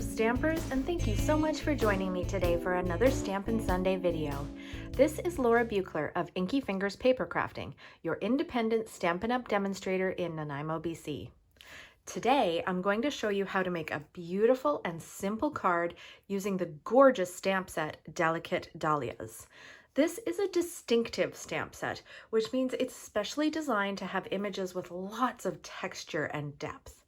Stampers, and thank you so much for joining me today for another Stampin' Sunday video. This is Laura Buechler of Inky Fingers Papercrafting, your independent Stampin' Up demonstrator in Nanaimo, BC. Today, I'm going to show you how to make a beautiful and simple card using the gorgeous stamp set Delicate Dahlias. This is a distinctive stamp set, which means it's specially designed to have images with lots of texture and depth.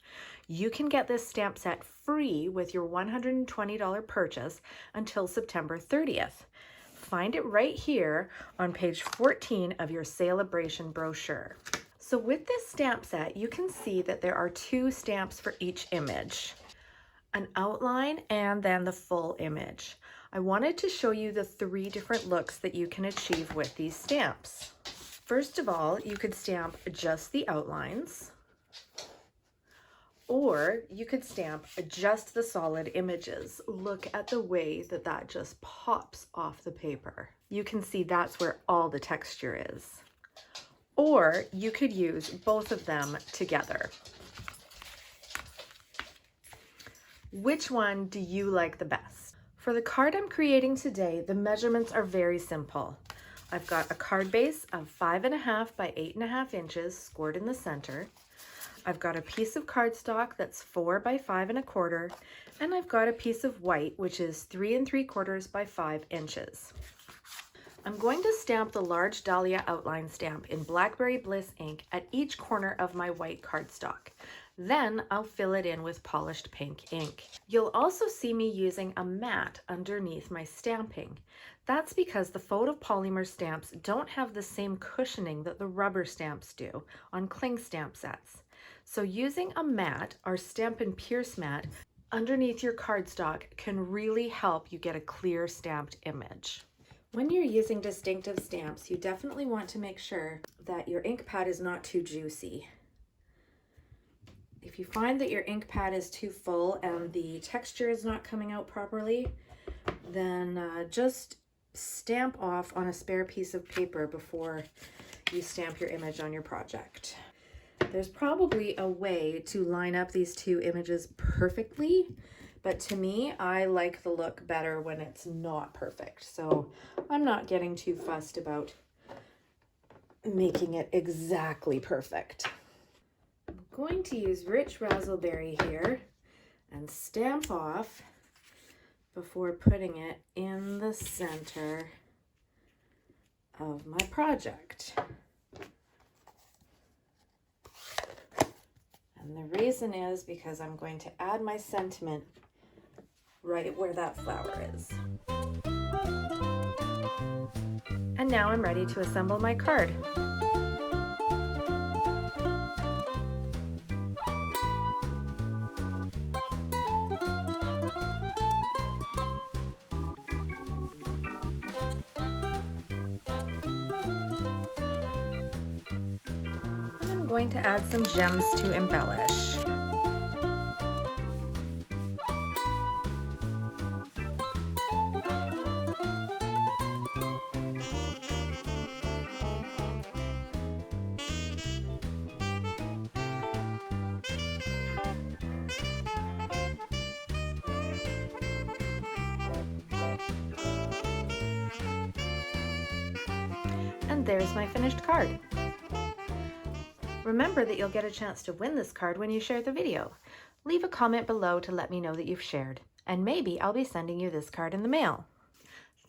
You can get this stamp set free with your $120 purchase until September 30th. Find it right here on page 14 of your Celebration brochure. So with this stamp set, you can see that there are two stamps for each image, an outline and then the full image. I wanted to show you the three different looks that you can achieve with these stamps. First of all, you could stamp just the outlines, or you could stamp just the solid images. Look at the way that that just pops off the paper. You can see that's where all the texture is. Or you could use both of them together. Which one do you like the best? For the card I'm creating today, the measurements are very simple. I've got a card base of 5.5 by 8.5 inches scored in the center. I've got a piece of cardstock that's 4 by 5.25, and I've got a piece of white, which is 3 3/4 by 5 inches. I'm going to stamp the large dahlia outline stamp in Blackberry Bliss ink at each corner of my white cardstock. Then I'll fill it in with polished pink ink. You'll also see me using a mat underneath my stamping. That's because the photopolymer stamps don't have the same cushioning that the rubber stamps do on cling stamp sets. So using a mat, or Stampin Pierce Mat, underneath your cardstock can really help you get a clear stamped image. When you're using distinctive stamps, you definitely want to make sure that your ink pad is not too juicy. If you find that your ink pad is too full and the texture is not coming out properly, then just stamp off on a spare piece of paper before you stamp your image on your project. There's probably a way to line up these two images perfectly, but to me, I like the look better when it's not perfect. So I'm not getting too fussed about making it exactly perfect. I'm going to use rich razzleberry here and stamp off before putting it in the center of my project. And the reason is because I'm going to add my sentiment right where that flower is. And now I'm ready to assemble my card. I'm going to add some gems to embellish. And there's my finished card. Remember that you'll get a chance to win this card when you share the video. Leave a comment below to let me know that you've shared, and maybe I'll be sending you this card in the mail.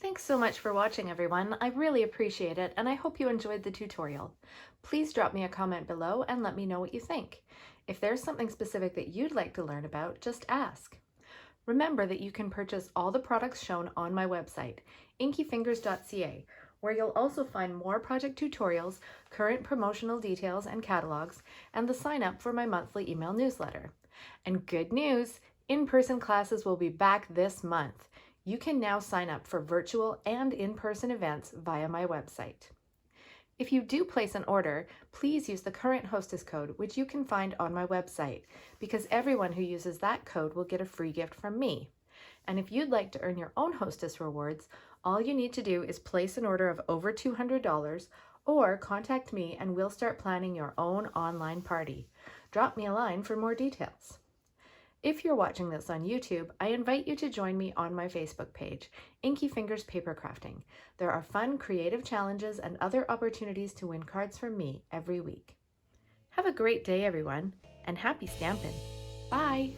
Thanks so much for watching, everyone. I really appreciate it, and I hope you enjoyed the tutorial. Please drop me a comment below and let me know what you think. If there's something specific that you'd like to learn about, just ask. Remember that you can purchase all the products shown on my website, inkyfingers.ca, where you'll also find more project tutorials, current promotional details and catalogs, and the sign up for my monthly email newsletter. And good news, in-person classes will be back this month. You can now sign up for virtual and in-person events via my website. If you do place an order, please use the current Hostess code, which you can find on my website, because everyone who uses that code will get a free gift from me. And if you'd like to earn your own Hostess rewards, all you need to do is place an order of over $200 or contact me and we'll start planning your own online party. Drop me a line for more details. If you're watching this on YouTube, I invite you to join me on my Facebook page, Inky Fingers Papercrafting. There are fun, creative challenges and other opportunities to win cards from me every week. Have a great day, everyone, and happy stampin'! Bye!